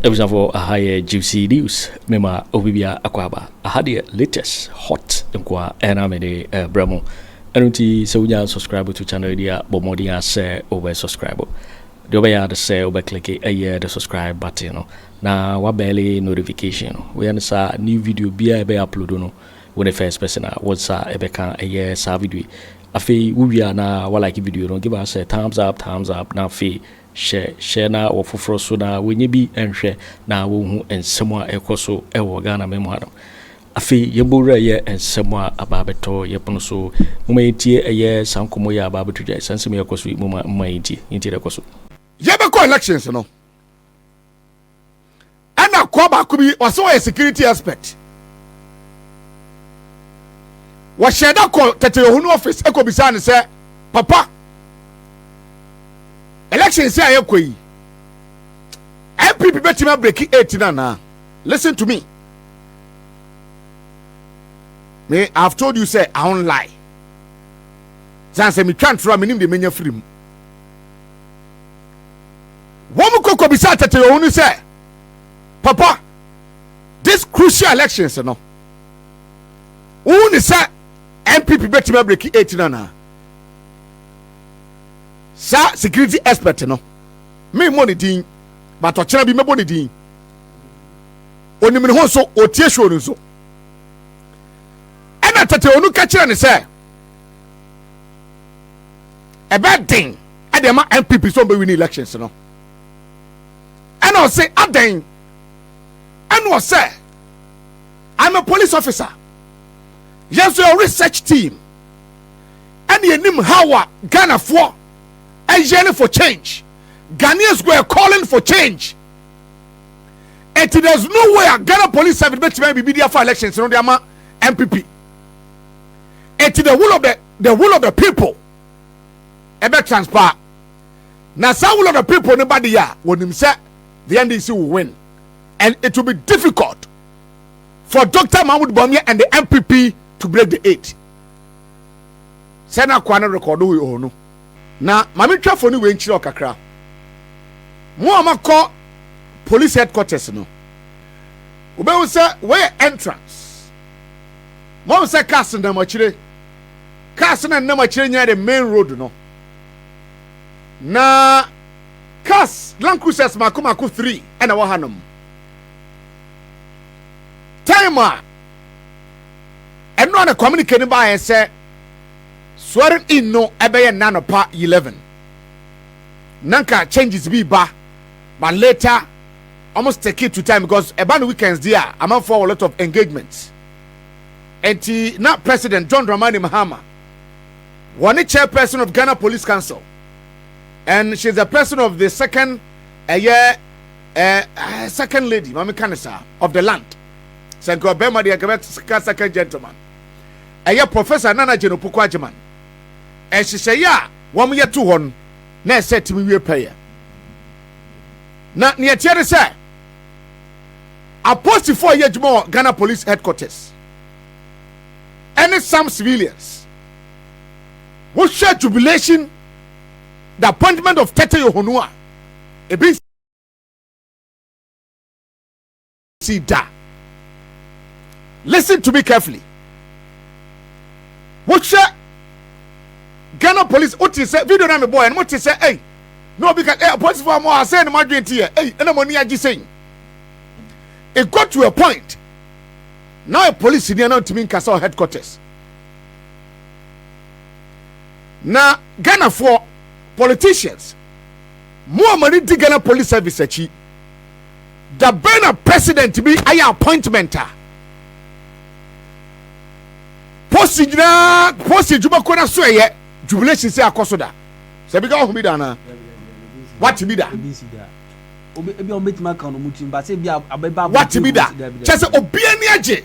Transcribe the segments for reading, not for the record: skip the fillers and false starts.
Episode for a higher juicy news. Mema Obibia Aquaba. I had the latest hot nkwa enamede bramo. Anunti so we subscribe to channel dia bomodia say over subscribe. The over the say over click a the subscribe button no. Na wa barely notification. We understand new video be upload no. When the first person what's ebe kan a sa video. Afi we are na wa like video no give us a thumbs up na fi share na wo foforo so na wenye bi enhwe na wo hu ensemo a ekoso e wo Ghana memo adam afi yebura ye ensemo a ababeto yepono so muma etie eye sankomo ya ababeto dai sansem yekoso muma etie yekoso yebeko elections no ana kwa ba kubi waso a security aspect wa sheda ko tete Yohunu office ekobisa ne se papa election say ayekoi MPP betima break 8 na. Listen to me. I've told you say I won't lie. Say me can't throw me nim de menya free. Womu koko bisa tete Yohunu say papa this crucial elections no. Who say MPP betima break 8 na. Sa security expert no me money din but otchere bi me boni din onim ne ho so otie show no so ena tete onu ka kire ne se e bad thing adema MPP so be win elections no ena o say aden ena o say I'm a police officer, yes your research team and yenim how Ghana for yearning for change. Ghanaians were calling for change. And there's no way a Ghana police service be media for elections in the MPP. And the will of the people. Ebe transfer. Now some will of the people nobody ya when him say the NDC will win. And it will be difficult for Dr. Mahamadu Bawumia and the MPP to break the 8. Sena kwana record no. Na mami twafo ni we nchire okakra mo amako police headquarters no obewu se we entrance mo se cars na machire nya the main road no na cars Land Cruisers makomako 3 ena wo hanom timer eno na communicate ba say swearing in no ebeye nanopa 11 nanka changes be ba but later almost take it to time because about the weekends there I'm for a lot of engagements and now President John Dramani Mahama one chairperson of Ghana Police Council and she's a person of the second second lady Mami Kanisa of the land Senko Bema the second gentleman Professor Nana Jenopoko Agyapong and she say yeah one year 2 1 na set to we pay na near chere say a post 4 years more Ghana Police Headquarters and some civilians what share jubilation the appointment of Tete Yohunu a bit see that listen to me carefully what share Ghana Police what is say video na me boy and what is say hey no because police for more say no madwen tie hey na money agi saying it got to a point now a police near now to mean castle headquarters na Ghana for politicians more money di Ghana Police Service achi the Ghana president to be aya appointment post juba kona so ye jubilation say akosoda se biga ho bi da na what be da obi on betima kan no mutim ba say bia abeba what be da chese obi ani age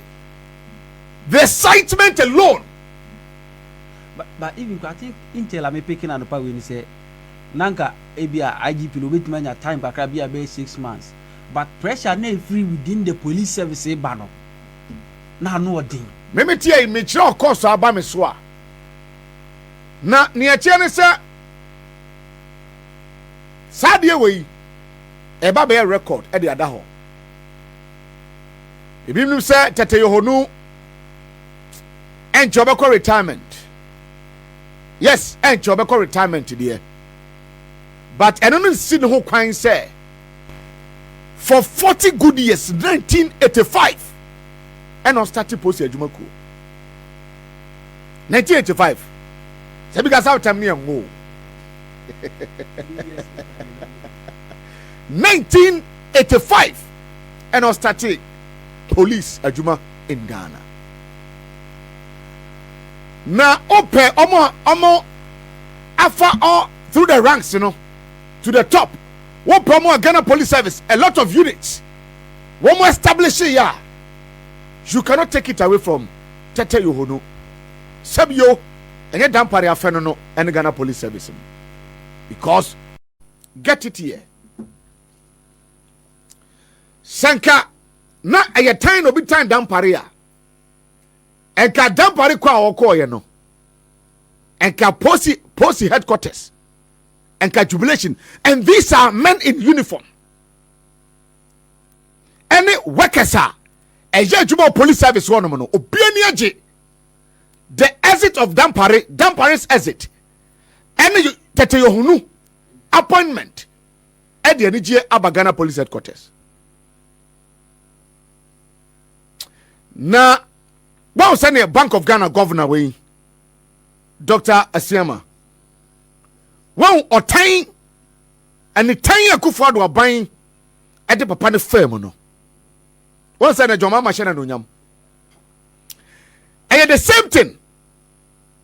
the excitement alone but even I think intel am picking and pa we ni say nanka ebia IGP no betima nya time bakra bia be 6 months but pressure na free within the police service e ba no na no odin meme tie me kire okoso aba me so a na ne atie ne se sadie we eba be record e de ada ho ebi nim say Tete Yohunu enche obekọ retirement. Yes, enche obekọ retirement there. But I don't see the whole kwan say for 40 good years 1985 and on started post Ejumako 1985 say because how time near go 1985 and on started police Ejuma in Ghana. Now open omo afa all through the ranks, you know, to the top. One promote Ghana Police Service, a lot of units. One more establish here. You cannot take it away from Tete Yohunu. Sabio and your Dampare Afenyo and Ghana Police Service. Because get it here. Sanka na a time obi time Dampare. And ka Dampare kwa oko ye no. And ka Posi headquarters. And ka jubilation. And these are men in uniform. Any workers are a Juma police service one mono. Obiani the exit of Dampare's exit. Any Tete Yohunu appointment at the NGA Abagana Police Headquarters. Now, one send a Bank of Ghana governor way, Dr. Asiama. One or time and the time Akufo Addo buying at the papa firm no. One send a Joma machine and unyam. And the same thing.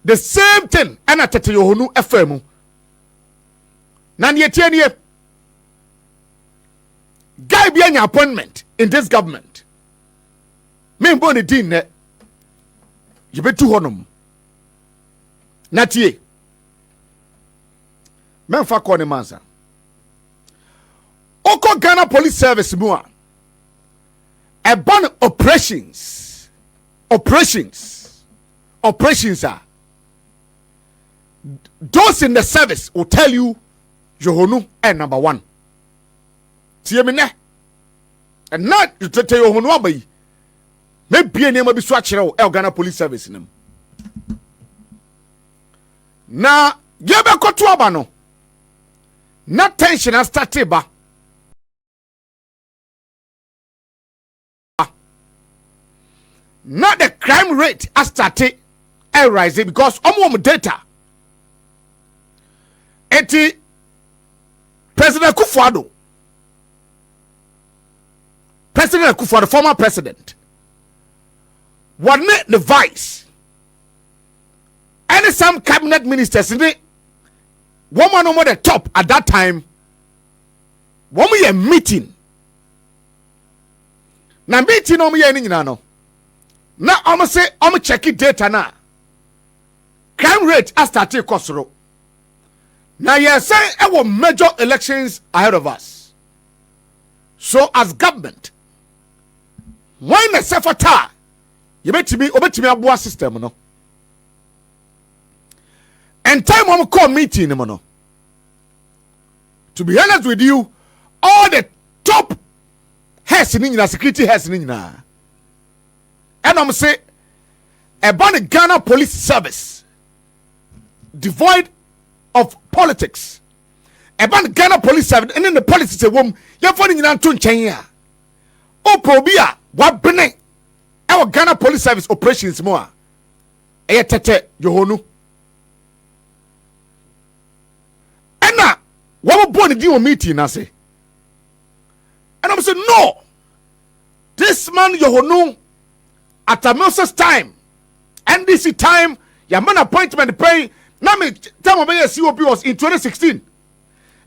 The same thing. And at Tete Yohunu FM. Nani etienne. Guy be an appointment in this government. Me mboni din ne. You be too honum. Natie. Men fa kone mansa. Oko Ghana Police Service mua. A ban operations are. Those in the service will tell you Yohunu and number one. Tiemine. And not you tell Yohunu abayi. Maybe a name will be swatched El Ghana Police Service in them. Na yebe kotu abano. Na tension has started ba. Not the crime rate has started rising because almost data. Eti President Akufo Addo, former president, was not the vice. And some cabinet ministers, woman over the top at that time, when we a meeting. Na meeting on me any no. Now I'm say I'm checking data now. Crime rate has started kosoro. Now you say our major elections ahead of us. So as government, when the sefata, you bet me a system no. And time I'm call meeting no. To be honest with you, all the top heads in security heads in and I'm say about the Ghana Police Service devoid of politics. About the Ghana Police Service and then the politics a woman you're finding in to China. Oh probia what bene our Ghana Police Service operations more. Tete Yohunu. And now what born the meeting I say. And I'm saying no. This man Yohunu at a Moses time, NDC time, your man appointment pay. Now me time of my COP was in 2016.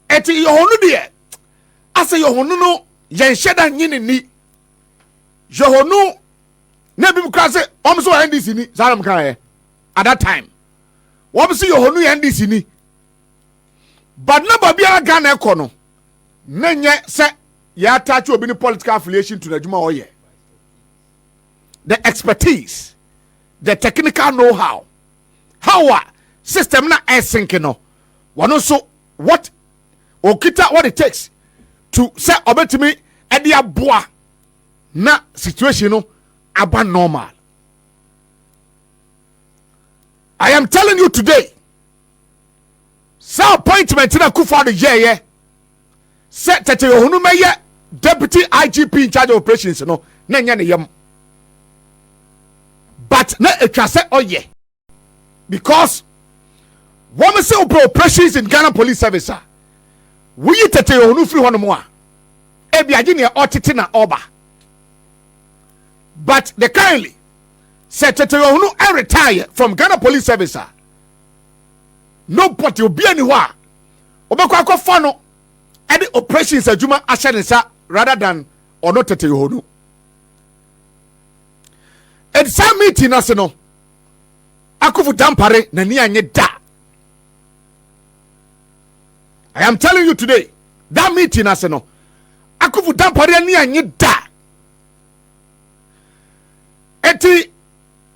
Eti Yohunu there. I say Yohunu no yen sheda nyini ni. Yohunu ne bi mukase omso NDC ni salam kan at that time. Wom see Yohunu NDC ni. But no babia Ghana ekono. Nenye se ya attach obi ni political affiliation to Najuma oye. The expertise, the technical know-how, how system na asynchrony. One also what it takes to say obetimi edi aboa na situation no aba normal. I am telling you today, say appointment na Akufo Addo ye say Tete Yohunu meye deputy IGP in charge of operations no na nya ne yam, but na etwa say oye because woman say operations in Ghana Police Service we Tete Yohunu free hono mo a ebi agi ne otete na oba, but the currently say Tete Yohunu and retire from Ghana Police Service nobody will be anywhere obekwa akofo no e the operations adwuma ahye ne sa rather than or not Tete Yohunu. At some meeting as no Akufo Dampare na ni anye da. I am telling you today, that meeting as no Akufo Dampare ni anye da. Eti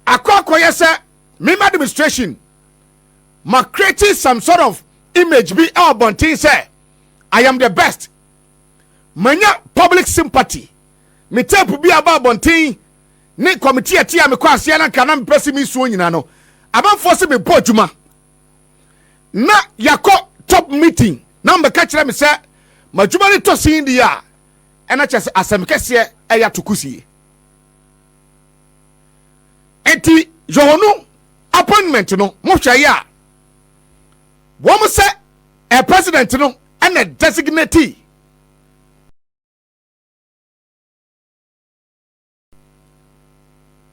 akwa say meme administration ma creating some sort of image be our bontin say I am the best. Manya public sympathy. Me tape be about bontin ne committee atia me kwa asia na kana me pesi me suo nyina no. Aba force me bodwuma. Na yakọ top meeting. Na me ka kire me say madwuma ni to sin dia. Ena chese asem kese eya tokusie. Enti Yohunu appointment no mo hwa ya. Wo mo say a president no and a designatee.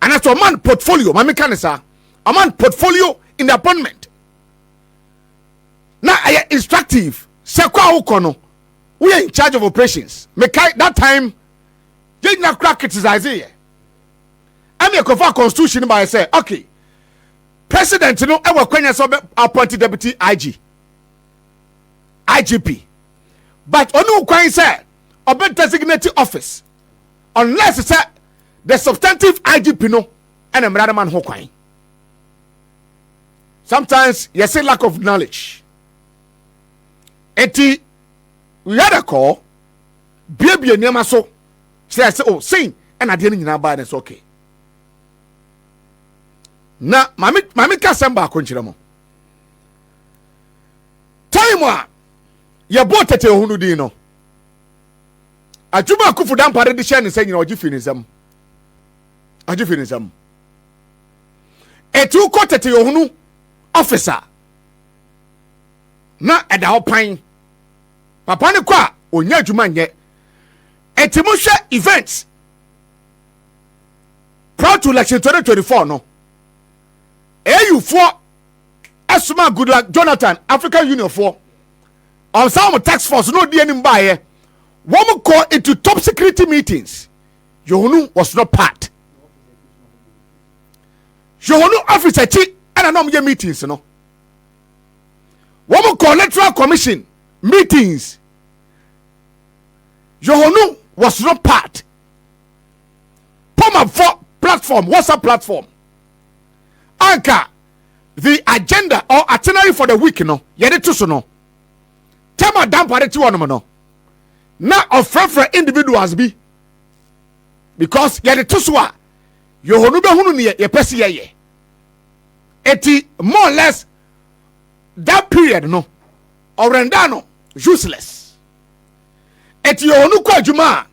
And as a man portfolio, my mechanism, a man portfolio in the appointment. Now I instructive. Sekwa ukono. We are in charge of operations. That time, they not crack criticize it. I'm a constitution by say, okay, president no ever kwenya appointed deputy IGP. But onu kwan say obe designated office unless it's the substantive IGP no and a man ho kwan. Sometimes you say lack of knowledge. Eti we had a call bia niam so say oh saying and ade ni nyina ba that's okay. Na mami ka samba akonchire mo. Time a ye bo Tete Yohunu din no. Adwuma Akufo Dampare de hye ne say nyina ogi finizam. Ogi finizam. Etu ko Tete Yohunu officer. Na eda opan. Papa ne kwa onya adwuma nye. Etimu hwe events. Proud to election 2024 no. AU4 Asuma Goodluck Jonathan African Union 4 on some tax force no di anim bae one call into top security meetings. Yohunu was not part. Yohunu officer chi and anom ye meetings no. One call electoral commission meetings. Yohunu was not part. Poma for platform, WhatsApp platform. Anka the agenda or itinerary for the week no yede to so no tema Dampare ti wono no na of for individuals be because yede to so a Yohunu be hunu ne ye pese ye eti more or less that period no orenda no useless eti Yohunu kwa adwuma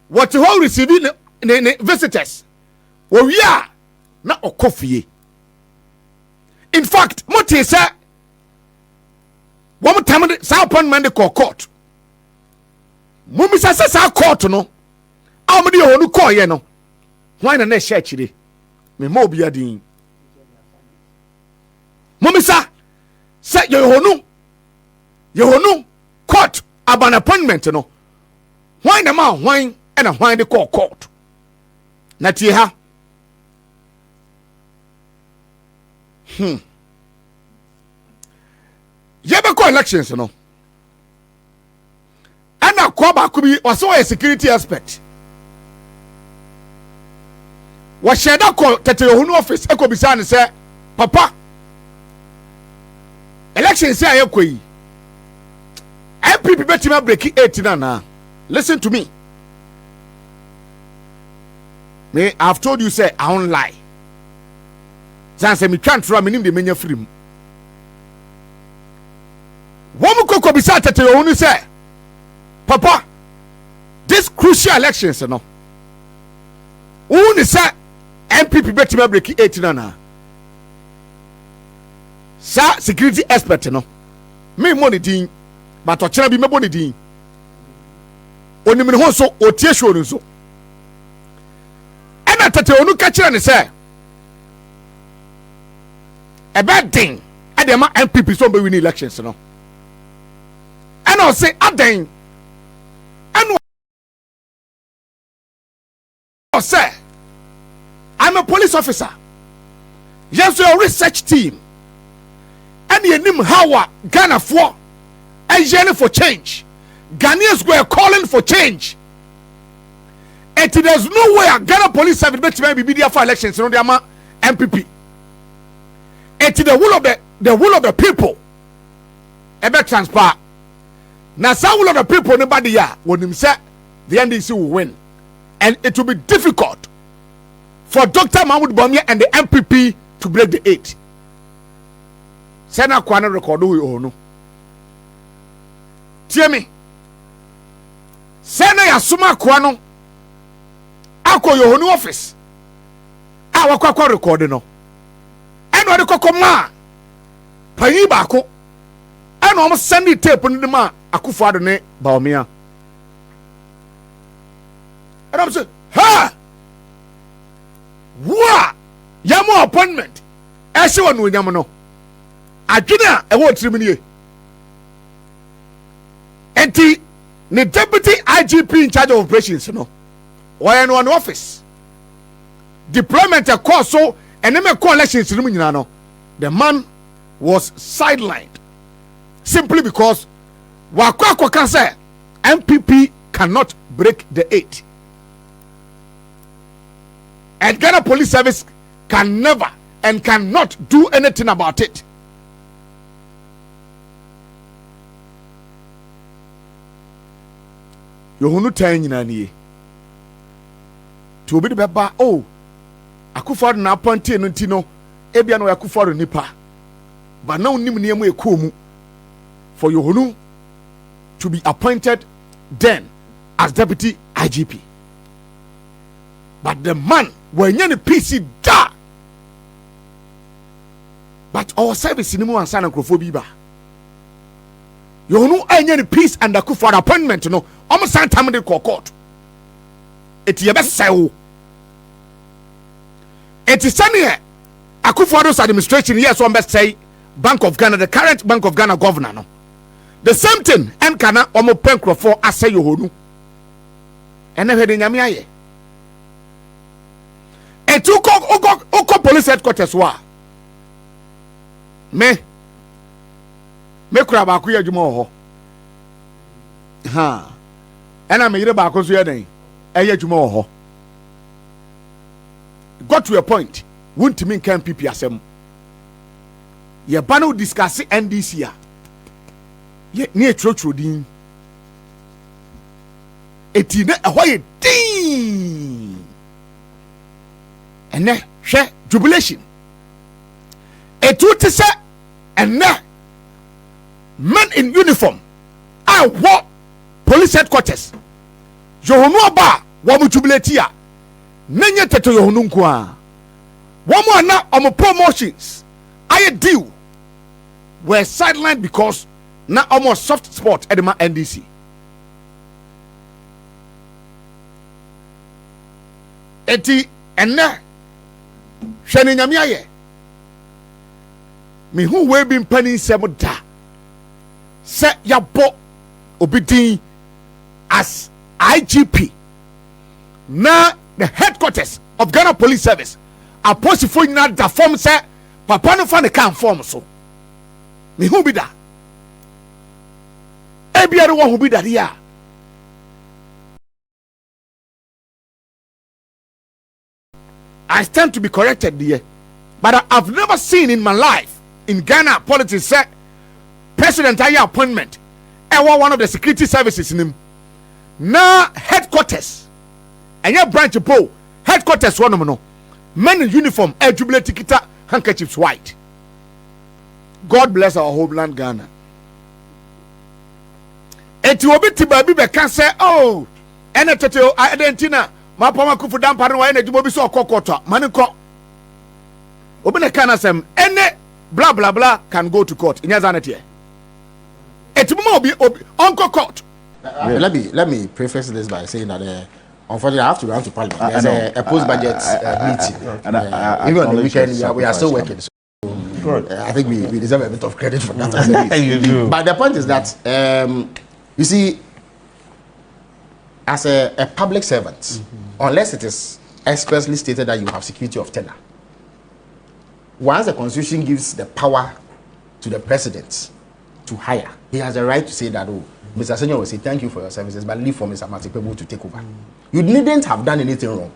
what ho receive ne visitors wo wi a na okofie. In fact, Moti said, one time, South Point the court. Mummy says, our court, no. How many who call ye no? Why not a share chili? Me mo be a dean. Mummy say, Yohunu, court, about an appointment, no. Why the man, wine, and a wine the court. Not ye ha. Yebeko elections no. Ana Kwaba could be also a security aspect. What share that call Tete Yohunu office eko bisa ne say papa elections say ayekoi MPP betima break 8 na Listen to me. I've told you, say, I won't lie. Say, me can't try me name the menu free. Woman koko bisa tete Yohunu say, Papa, this crucial elections, no. Who say MPP bet me break 18 na. Sa security expert no. Me money din, but otchere bi me money din. Oni me ho so otie show no so. Ena tete onu ka kire ne say. A bad thing. Adema MPP so be win elections no. Anno say aden. Anno say I'm a police officer. Yes, your research team. And you name how Ghana for and yearning for change. Ghanaians were calling for change. And there's no way a Ghana police service be media for elections in the MPP. And to the will of the people. Ebe transpire. Now some will of the people nobody ya when him say the NDC will win. And it will be difficult for Dr. Mahamadu Bawumia and the MPP to break the 8. Sena Kwaku Annan record we Yohunu. Tie me. Sena ya suma Kwaku Annan. Ako Yohunu office. Awa Kwaku record no. Eno de kokoma. Panyi baako. Eno am send tape ni ma Akufo Addo ne Bawumia. And I'm saying, ha! Wa! Yamo appointment. Ese wonu nyamo no. Adwena e wo trimini. Enti the deputy IGP in charge of operations no. Why no one office. Deployment a course so and them elections no. The man was sidelined simply because Kwaku can say MPP cannot break the 8. And Ghana Police Service can never and cannot do anything about it. Yohunu tan nyina nie. To obi de beba oh Akufo Addo na appointee no ntino ebia no Akufo Addo nipa. But now nim niam ekomu for Yohunu to be appointed then as deputy IGP. But the man when you PC da. But our service in mu ansa na nkrofo ba. Yohunu any peace and Akufo Addo appointment no. Almost time de court. It ye best say. It is sunny. Akufo Addo's administration yes one best say Bank of Ghana, the current Bank of Ghana governor no. The same thing and kana omo penkro for ase Yohunu. Ene hwede nyame aye. Etu ko police headquarters wa. Me kura ba ko ye adwuma ho. Ha. Ena me yire ba ko so ye den. Eye adwuma ho. Got to a point. Won't mean can PP asem. Ye ba no discuss NDC a. Ye ne trotro din. Eti na ehwo ye din. Ene hwe jubilation. Etu te se ene men in uniform. I walk police headquarters. Yohunu aba wo mu jubilate a. Nenye teto Yohunu nko a. Wo mu ana omo promotions. I deal were sidelined because na almost soft spot at the NDC. Eti ene hwene nyame aye. Me who we been penny sem da. Se yabo obidin as IGP. Na the headquarters of Ghana Police Service. Apostle na da form se papa no fa ne kan form so. Me who be da. Ebiare wo who be da dia. I stand to be corrected there. But I've never seen in my life in Ghana politics say president higher appointment. One of the security services in him. na headquarters enye branch po headquarters one no men in uniform jubilee tikita handkerchiefs white. God bless our homeland Ghana. Eti obi tiba bi be kan say oh ene tete identina ma pama Akufo Dampare wa ene jubo bi so okokoto mani ko obi ne kan asem ene blah blah blah can go to court inya zanete here. Eti mo obi onko court. Let me preface this by saying that unfortunately I have to run to parliament. There's a post-budget meeting. Even on the weekend we are still working. So I think we deserve a bit of credit for that. You do. But the point is that you see, as a public servant, unless it is expressly stated that you have security of tenure, once the constitution gives the power to the president to hire, he has a right to say that, oh, Mr. Senior will say thank you for your services, but leave for Mr. Matipebo to take over. You needn't have done anything wrong.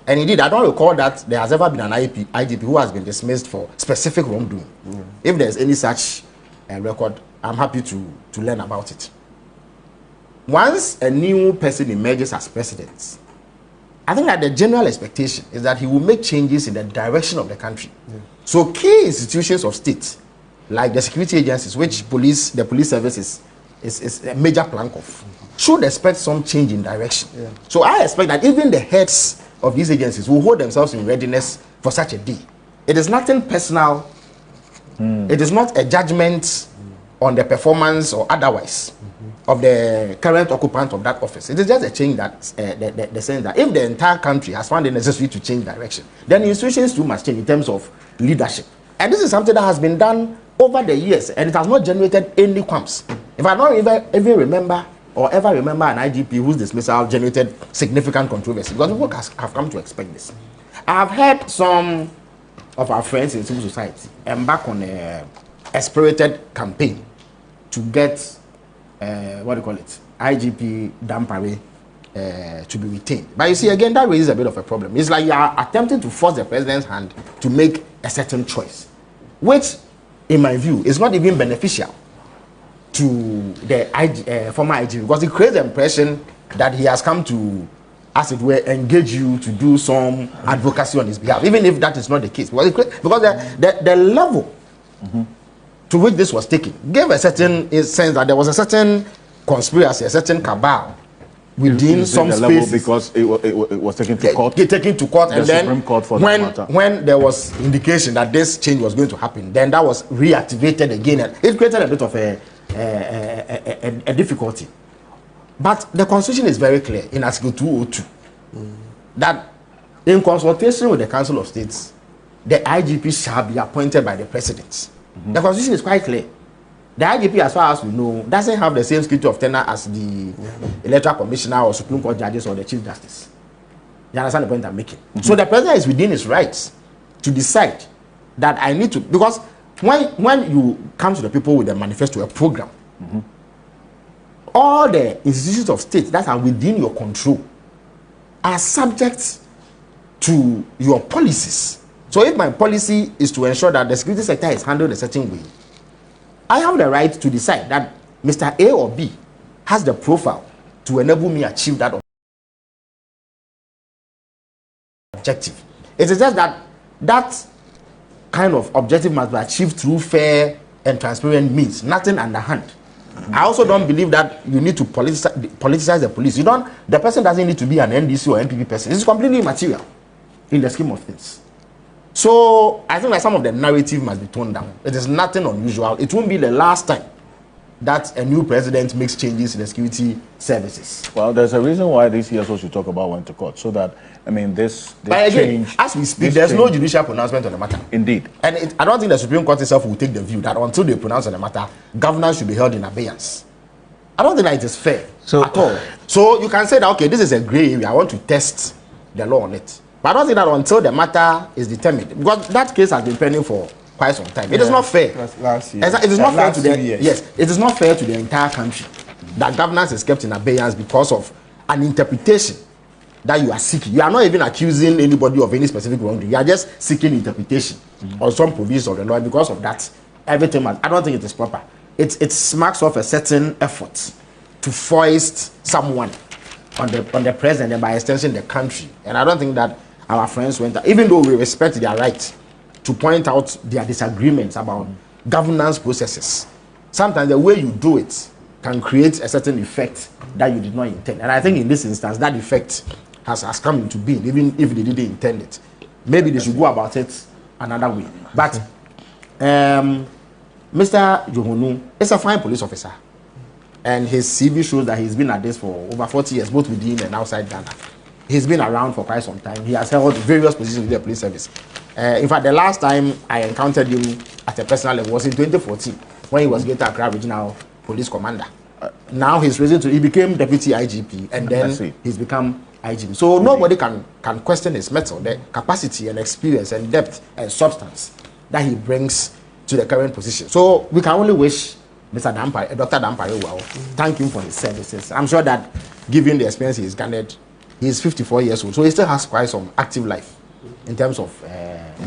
And indeed, I don't recall that there has ever been an IGP who has been dismissed for specific wrongdoing. If there's any such record, I'm happy to learn about it. Once a new person emerges as president, I think that the general expectation is that he will make changes in the direction of the country. So key institutions of state, like the security agencies, which the police service is a major plank of, should expect some change in direction. So I expect that even the heads of these agencies will hold themselves in readiness for such a day. It is nothing personal. It is not a judgment on the performance or otherwise of the current occupant of that office. It is just a change that the sense that if the entire country has found it necessary to change direction, then the institutions too must change in terms of leadership. And this is something that has been done over the years, and it has not generated any qualms. If I don't even remember or ever remember an IGP whose dismissal generated significant controversy, because people have come to expect this. I have heard some of our friends in civil society embark on a spirited campaign to get IGP Dampare to be retained. But you see, again, that raises a bit of a problem. It's like you are attempting to force the president's hand to make a certain choice, which, in my view, is not even beneficial to the former IGP, because it creates the impression that he has come to, as it were, engage you to do some advocacy on his behalf, even if that is not the case. Because the level to which this was taken gave a certain sense that there was a certain conspiracy, a certain cabal within some space, because it was taken to court. Taken to court, and then Supreme Court for when there was indication that this change was going to happen, then that was reactivated again, and it created a bit of a difficulty. But the Constitution is very clear in Article 202 that in consultation with the Council of States, the IGP shall be appointed by the President. The Constitution is quite clear. The IGP, as far as we know, doesn't have the same security of tenure as the Electoral Commissioner or Supreme Court judges or the Chief Justice. You understand the point I'm making? So the President is within his rights to decide that I need to, because when you come to the people with a manifesto, a program, all the institutions of state that are within your control are subject to your policies. So if my policy is to ensure that the security sector is handled a certain way, I have the right to decide that Mr. A or B has the profile to enable me achieve that objective. It is just that that kind of objective must be achieved through fair and transparent means, nothing underhand. I also don't believe that you need to politicize the police. The person doesn't need to be an NDC or NPP person. It's completely immaterial in the scheme of things. So I think that some of the narrative must be toned down. It is nothing unusual. It won't be the last time that a new president makes changes in the security services. Well, there's a reason why this ESO should talk about went to court, so that, I mean, this but again, change, as we speak, there's no judicial pronouncement on the matter. Indeed. And I don't think the Supreme Court itself will take the view that until they pronounce on the matter, governance should be held in abeyance. I don't think that it is fair at all. So you can say that, okay, this is a gray area, I want to test the law on it. But I don't think that until the matter is determined, because that case has been pending for quite some time. It is not fair. Last year. It is not fair to the it is not fair to the entire country that governance is kept in abeyance because of an interpretation that you are seeking. You are not even accusing anybody of any specific wrongdoing. You are just seeking interpretation on some provisions of the law. Because of that, everything must, I don't think it is proper. It smacks off a certain effort to foist someone on the president and by extension the country. And I don't think that our friends went, even though we respect their right to point out their disagreements about governance processes. Sometimes the way you do it can create a certain effect that you did not intend. And I think in this instance, that effect has come into being, even if they didn't intend it. Maybe they should go about it another way. But Mr. Yohunu is a fine police officer. And his CV shows that he's been at this for over 40 years, both within and outside Ghana. He's been around for quite some time. He has held various positions with the police service. In fact, the last time I encountered him at a personal level was in 2014, when he was Greater Accra Regional Police Commander. Now he's risen to, he became Deputy IGP, and then he's become IGP. So nobody can question his mettle, the capacity and experience and depth and substance that he brings to the current position. So we can only wish Mr. Dampare, Dr. Dampare well, thank him for his services. I'm sure that given the experience he's garnered, he's 54 years old, so he still has quite some active life in terms of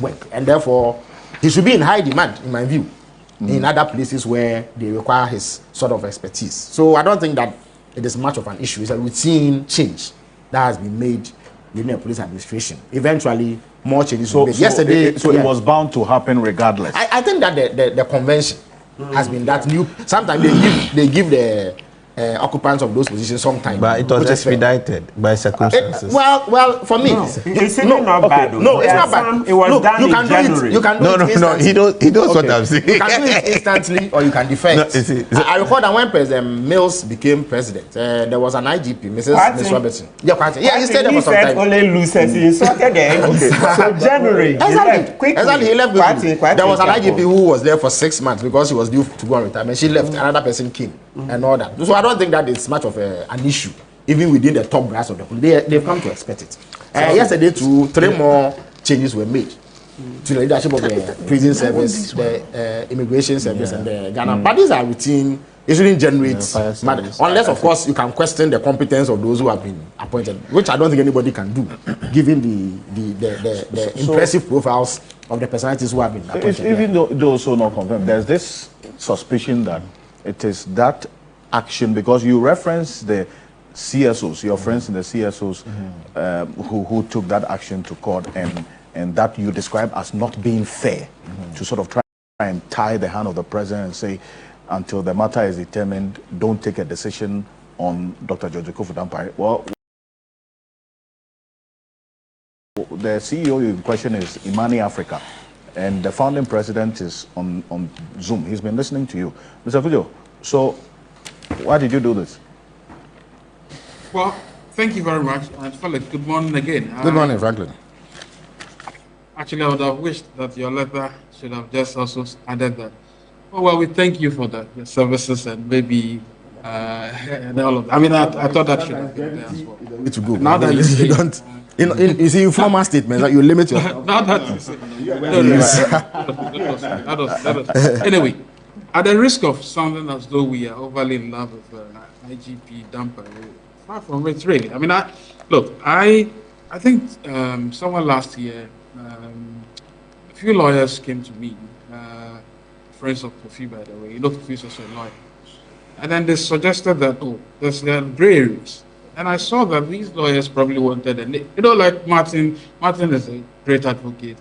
work, and therefore he should be in high demand, in my view, in other places where they require his sort of expertise. So I don't think that it is much of an issue. It's a routine change that has been made within the police administration. Eventually, more changes will be made. Yesterday, it was bound to happen regardless. I think that the convention has been that new. Sometimes they give the occupants of those positions some time. But it was expedited by circumstances. Well, for me, it's not bad. No, it's not bad. It was done in January. You can do it instantly. He knows what I'm saying. You can do it instantly, or you can defend. I recall that when President Mills became president, there was an IGP, Mrs. Robertson. Yeah, he stayed there for some time. Only losers, he insulted them. So January, exactly, he left quickly. There was an IGP who was there for 6 months because she was due to go on retirement. She left. Another person came and all that. So I don't think that it's much of an issue, even within the top brass of the police. They've come to expect it. Yesterday, too, 3 more changes were made to the leadership of the prison service, the immigration service, and the Ghana. But these are routine. It shouldn't generate matter, unless, of course, you can question the competence of those who have been appointed, which I don't think anybody can do, given the impressive profiles of the personalities who have been appointed. Even though those who are not confirmed, there's this suspicion that it is that action, because you reference the CSOs, your friends in the CSOs, who took that action to court, and that you describe as not being fair, to sort of try and tie the hand of the president and say, until the matter is determined, don't take a decision on Dr. George Akufo Dampare. Well, the CEO in question is Imani Africa, and the founding president is on Zoom. He's been listening to you. Mr. Fujo, so why did you do this? Well, thank you very much. And Felix, good morning again. Good morning, Franklin. Actually, I would have wished that your letter should have just also added that. Oh, well, we thank you for your services and maybe and all of that. I mean, I thought that should have been there as well. It's good. Now that you say, don't. You see, informal statements that you limit yourself. Now that you say, anyway, at the risk of sounding as though we are overly in love with IGP Dampare, far from it, really. I mean, I think somewhere last year, a few lawyers came to me, friends of Kofi, by the way. Kofi is also a lawyer. And then they suggested that, there's gray areas. And I saw that these lawyers probably wanted a name. Like Martin is a great advocate.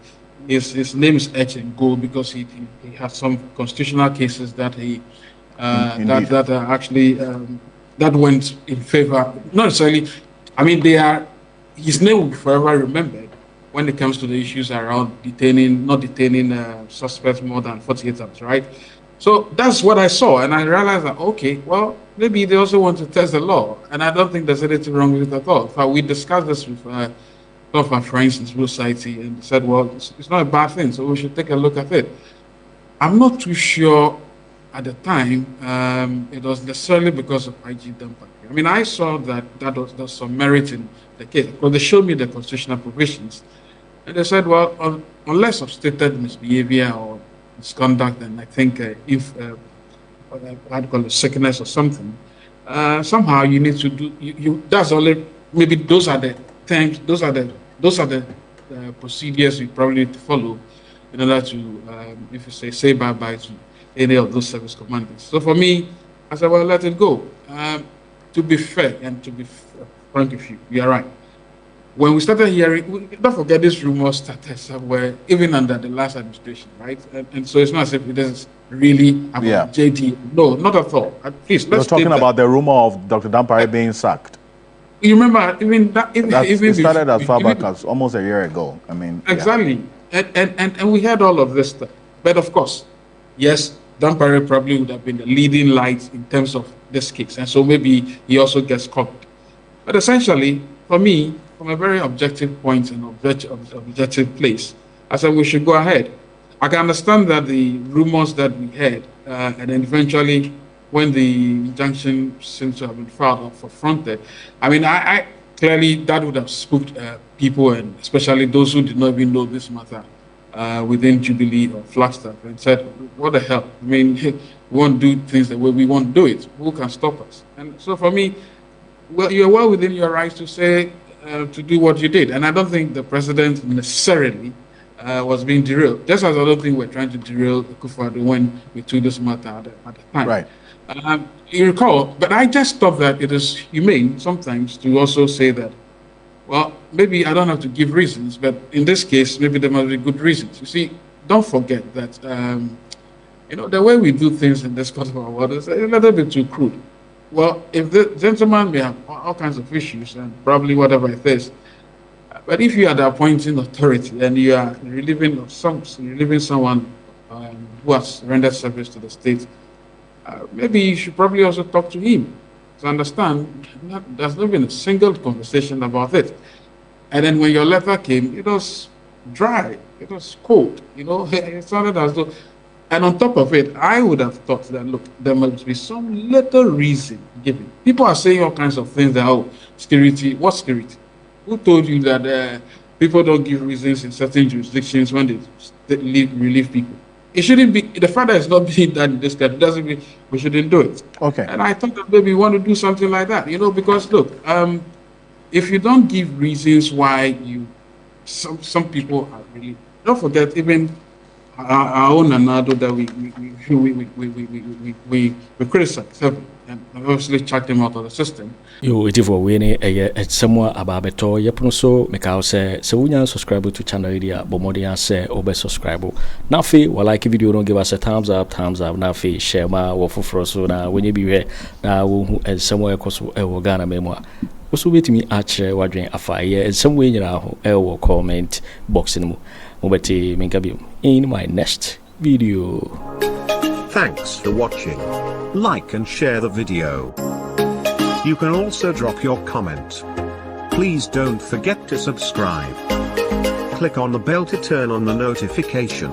His name is etched in gold because he has some constitutional cases that that are actually that went in favor. Not necessarily. I mean, his name will be forever remembered when it comes to the issues around not detaining suspects more than 48 hours, right? So that's what I saw, and I realized that, okay, well, maybe they also want to test the law, and I don't think there's anything wrong with it at all. In fact, we discussed this with some of our friends in civil society, and said, well, it's not a bad thing, so we should take a look at it. I'm not too sure at the time it was necessarily because of IG Dampare. I mean, I saw that there was some merit in the case, because they showed me the constitutional provisions, and they said, well, unless of stated misbehavior or misconduct, and I think if I'd call it sickness or something, somehow you need to do. That's only maybe those are the things. Those are the procedures you probably need to follow in order to, if you say bye to any of those service commanders. So for me, I said, well, let it go. to be fair and to be frank with you, you are right. When we started hearing, don't forget this rumor started somewhere, even under the last administration, right? And so it's not as if it is really about JD. No, not at all. Please, let's You're talking about the rumor of Dr. Dampare being sacked. You remember, even that, it started as far back as almost a year ago. I mean, exactly. And we heard all of this stuff. But of course, yes, Dampare probably would have been the leading light in terms of this case. And so maybe he also gets caught. But essentially, for me, from a very objective point and objective place, I said we should go ahead. I can understand that the rumors that we heard, and then eventually when the injunction seems to have been filed or fronted, I mean, I clearly that would have spooked people, and especially those who did not even know this matter within Jubilee or Flagstaff, and said, what the hell? I mean, we won't do things the way we want to do it. Who can stop us? And so for me, well, you're well within your rights to say, to do what you did. And I don't think the president necessarily was being derailed. Just as I don't think we're trying to derail Akufo Addo when we took this matter at the time. Right. You recall, but I just thought that it is humane sometimes to also say that, well, maybe I don't have to give reasons, but in this case, maybe there must be good reasons. You see, don't forget that, the way we do things in this part of our world is a little bit too crude. Well, if the gentleman may have all kinds of issues and probably whatever it is, but if you are the appointing authority and you are relieving someone who has rendered service to the state, maybe you should probably also talk to him to understand that there's not been a single conversation about it. And then when your letter came, it was dry, it was cold, it sounded as though. And on top of it, I would have thought that, look, there must be some little reason given. People are saying all kinds of things that, security, what security? Who told you that people don't give reasons in certain jurisdictions when they relieve people? It shouldn't be, the fact that it's not being done in this country doesn't mean we shouldn't do it. Okay. And I thought that maybe we want to do something like that, because look, if you don't give reasons why some people are really, don't forget, even our own Anado that we criticize and obviously check them out of the system. You waiting for winning somewhere about beto yepuno so make out say wunya subscribe to channel area bomodia say obe subscribe. Now fe we like video don't give us a thumbs up now fe share ma wo foforo so na when you be here na wo somewhere koso e Ghana memoa. Also wait me atchere wadwen afa ye somewhere nyina ho e wo comment box ni mu. Mobeti mingabi in my next video. Thanks for watching. Like and share the video. You can also drop your comment. Please don't forget to subscribe. Click on the bell to turn on the notification.